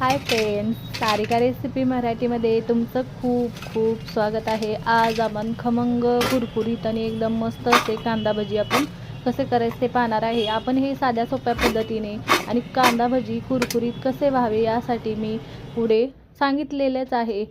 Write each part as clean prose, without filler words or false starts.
Hi friends, Sarika recipe मराठीमध्ये तुमचं खूप खूप स्वागत आहे। आज आपण खमंग कुरकुरीत आणि एकदम मस्त असे कांदा भजी आपण कसे करायचे ते पाहणार आहे। आपण हे साध्या सोप्या पद्धतीने आणि कांदा भजी कुरकुरीत कसे व्हावे यासाठी मी पुढे सांगितलेलेच आहे।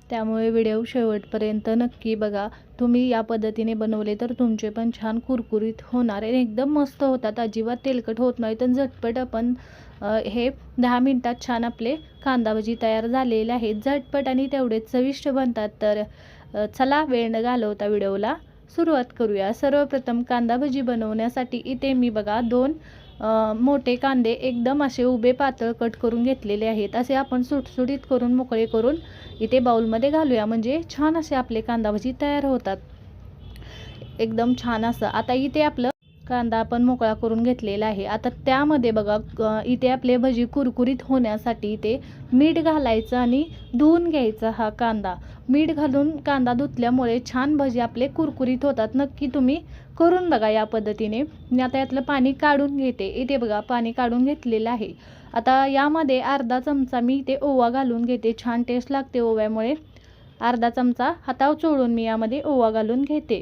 त्यामुळे व्हिडिओ शेवटपर्यंत नक्की बघा। तुम्ही या पद्धतीने बनवले तर तुमचे पण छान कुरकुरीत होणार आहे, एकदम मस्त होतात, अजिबात तेलकट होत नाही तर झटपट आपण हे 10 मिनिटात छान आपले कांदा भजी तयार झालेले आहेत। झटपट आणि तेवढेच चविष्ट बनतात। तर चला वेळ न घालवता व्हिडिओला सुरुवात करूया। सर्वप्रथम कांदा भजी बनवण्यासाठी इथे मी बघा 2 मोठे कांदे एकदम असे उभे पातळ कट करून घेतलेले आहेत। असे आपण सुटसुटीत करून मोकळे करून इथे बाउलमध्ये घालूया, म्हणजे छान असे आपले कांदा भजी तयार होतात एकदम छान असं। आता इथे आपलं कांदा आपण मोकळा करून घेतलेला आहे। आता त्यामध्ये बघा इथे आपले भजी कुरकुरीत होण्यासाठी इथे मीठ घालायचं आणि धुवून घ्यायचा। हा कांदा मीठ घालून कांदा धुतल्यामुळे छान भजी आपले कुरकुरीत होतात। नक्की तुम्ही करून बघा या पद्धतीने। मी आता यातलं पाणी काढून घेते। इथे बघा पाणी काढून घेतलेलं आहे। आता यामध्ये अर्धा चमचा मी इथे ओवा घालून घेते, छान टेस्ट लागते ओव्यामुळे। अर्धा चमचा हातावर चोळून मी यामध्ये ओवा घालून घेते।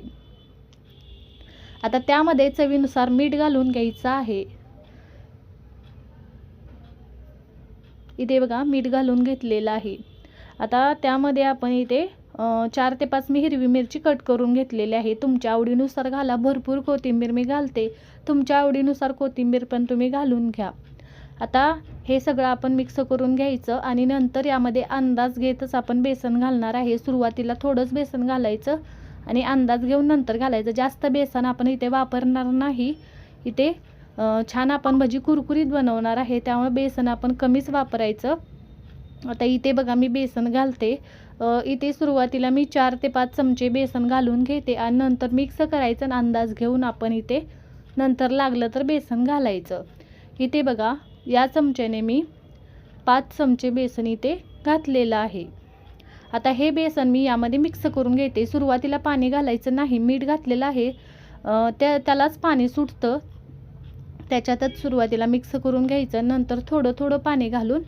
आता त्यामध्ये चवीनुसार मीठ घालून घ्यायचं आहे। इथे बघा मीठ घालून घेतलेलं आहे। आता त्यामध्ये आपण इथे 4 ते 5 मी हिरवी मिरची कट करून घेतलेली आहे। तुमच्या आवडीनुसार घाला। भरपूर कोथिंबीर मी घालते, तुमच्या आवडीनुसार कोथिंबीर पण तुम्ही घालून घ्या। आता हे सगळं आपण मिक्स करून घ्यायचं आणि नंतर यामध्ये अंदाज घेतच आपण बेसन घालणार आहे। सुरुवातीला थोडंच बेसन घालायचं आणि अंदाज घेऊन नंतर घालायचं। जास्त बेसन आपण इथे वापरणार नाही। इथे छान आपण भजी कुरकुरीत बनवणार आहे, त्यामुळे बेसन आपण कमीच वापरायचं। आता इथे बघा मी बेसन घालते। इथे सुरुवातीला मी 4 ते 5 चमचे बेसन घालून घेते आणि नंतर मिक्स करायचं आणि अंदाज घेऊन आपण इथे नंतर लागलं तर बेसन घालायचं। इथे बघा या चमच्याने मी 5 चमचे बेसन इथे घातलेलं आहे। आता हे बेसन मी यामध्ये मिक्स करून घेते। सुरुवातीला पाणी घालायचं नाही, मीठ घातलेलं आहे त्यालाच पाणी सुटतं, त्याच्यातच सुरुवातीला मिक्स करून घ्यायचं। नंतर थोडं थोडं पाणी घालून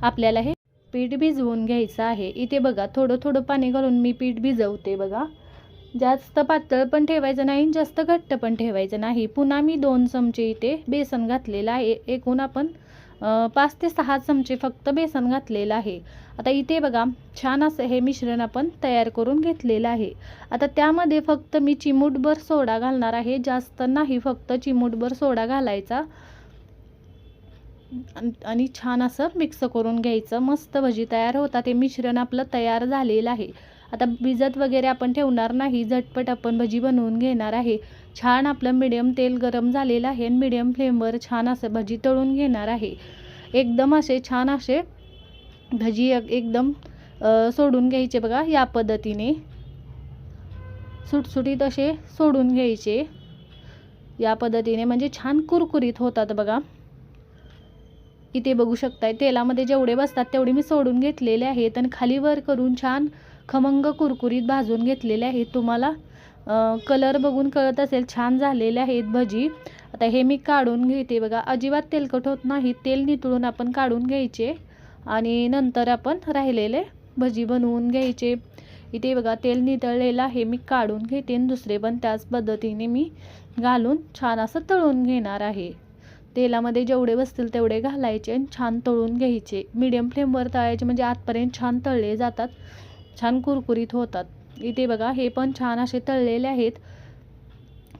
आपल्याला हे पीठ भिजवून घ्यायचं आहे। इथे बघा थोडं थोडं पाणी घालून मी पीठ भिजवते बघा। जास्त पातळ पण ठेवायचं नाही, जास्त घट्ट पण ठेवायचं नाही। पुन्हा मी 2 चमचे इथे बेसन घातलेलं आहे। एकूण आपण 5 ते 6 चमचे फक्त बेसन घातलेलं आहे। आता इथे बघा छान असं हे मिश्रण आपण तयार करून घेतलेलं आहे। आता त्यामध्ये फक्त मी चिमूटभर सोडा घालणार आहे, जास्त नाही, फक्त चिमूटभर सोडा घालायचा आणि छान असं मिक्स करून घ्यायचं। मस्त भजी तयार होतात। हे मिश्रण आपलं तयार झालेलं आहे। आता भिजत वगैरे आपण ठेवणार नाही, झटपट आपण भजी बनवून घेणार आहे। छान आपलं मीडियम तेल गरम झालेलं आहे आणि मीडियम फ्लेमवर छान असं भजी तळून घेणार आहे। एकदम असे छान असे भजी एकदम सोडून घ्यायचे बघा। या पद्धतीने सुटसुटीत असे सोडून घ्यायचे या पद्धतीने, म्हणजे छान कुरकुरीत होतात बघा। इथे बघू शकताय तेलामध्ये जेवढे बसतात तेवढे मी सोडून घेतलेले आहेत आणि खाली वर करून छान खमंग कुरकुरीत भाजून घेतलेले आहेत। तुम्हाला कलर बघून कळत असेल छान झालेले आहेत भजी। आता हे मी काढून घेते बघा, अजिबात तेलकट होत नाही, तेल नितळून आपण काढून घ्यायचे आणि नंतर आपण राहिलेले भजी बनवून घ्यायचे। इथे बघा तेल नितळलेलं आहे, मी काढून घेते आणि दुसरे पण त्याच पद्धतीने मी घालून छान असं तळून घेणार आहे। तेलामध्ये जेवढे बसतील तेवढे घालायचे आणि छान तळून घ्यायचे। मीडियम फ्लेमवर तळायचे, म्हणजे आतपर्यंत छान तळले जातात, छान कुरकुरीत होतात। इथे बघा हे पण छान असे तळलेले आहेत,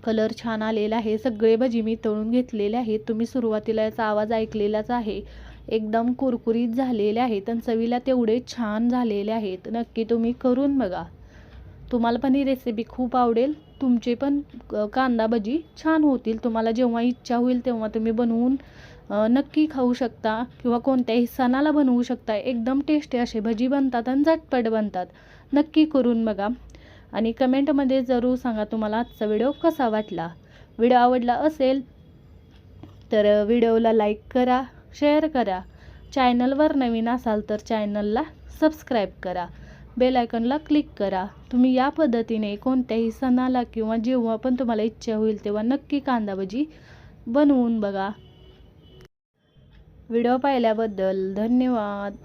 कलर छान आलेला आहे। सगळे भजी मी तळून घेतलेले आहेत। तुम्ही सुरुवातीला याचा आवाज ऐकलेलाच आहे, एकदम कुरकुरीत झालेले आहेत आणि चवीला तेवढे छान झालेले आहेत। नक्की तुम्ही करून बघा, तुम्हाला पण ही रेसिपी खूप आवडेल। तुमचे पण कांदा भजी छान होतील। तुम्हाला जेव्हा इच्छा होईल तेव्हा तुम्ही बनवून नक्की खाऊ शकता किंवा कोणत्याही सणाला बनवू शकता। एकदम टेस्टी असे भजी बनतात आणि झटपट बनतात। नक्की करून बघा आणि कमेंटमध्ये जरूर सांगा तुम्हाला आजचा व्हिडिओ कसा वाटला। व्हिडिओ आवडला असेल तर व्हिडिओला लाईक करा, शेअर करा। चॅनलवर नवीन असाल तर चॅनलला सबस्क्राईब करा, बेल आयकॉनला क्लिक करा। तुम्ही या पद्धतीने कोणत्याही सणाला किंवा जेव्हा पण तुम्हाला इच्छा होईल तेव्हा नक्की कांदा भजी बनवून बघा। व्हिडिओ पाहिल्याबद्दल धन्यवाद.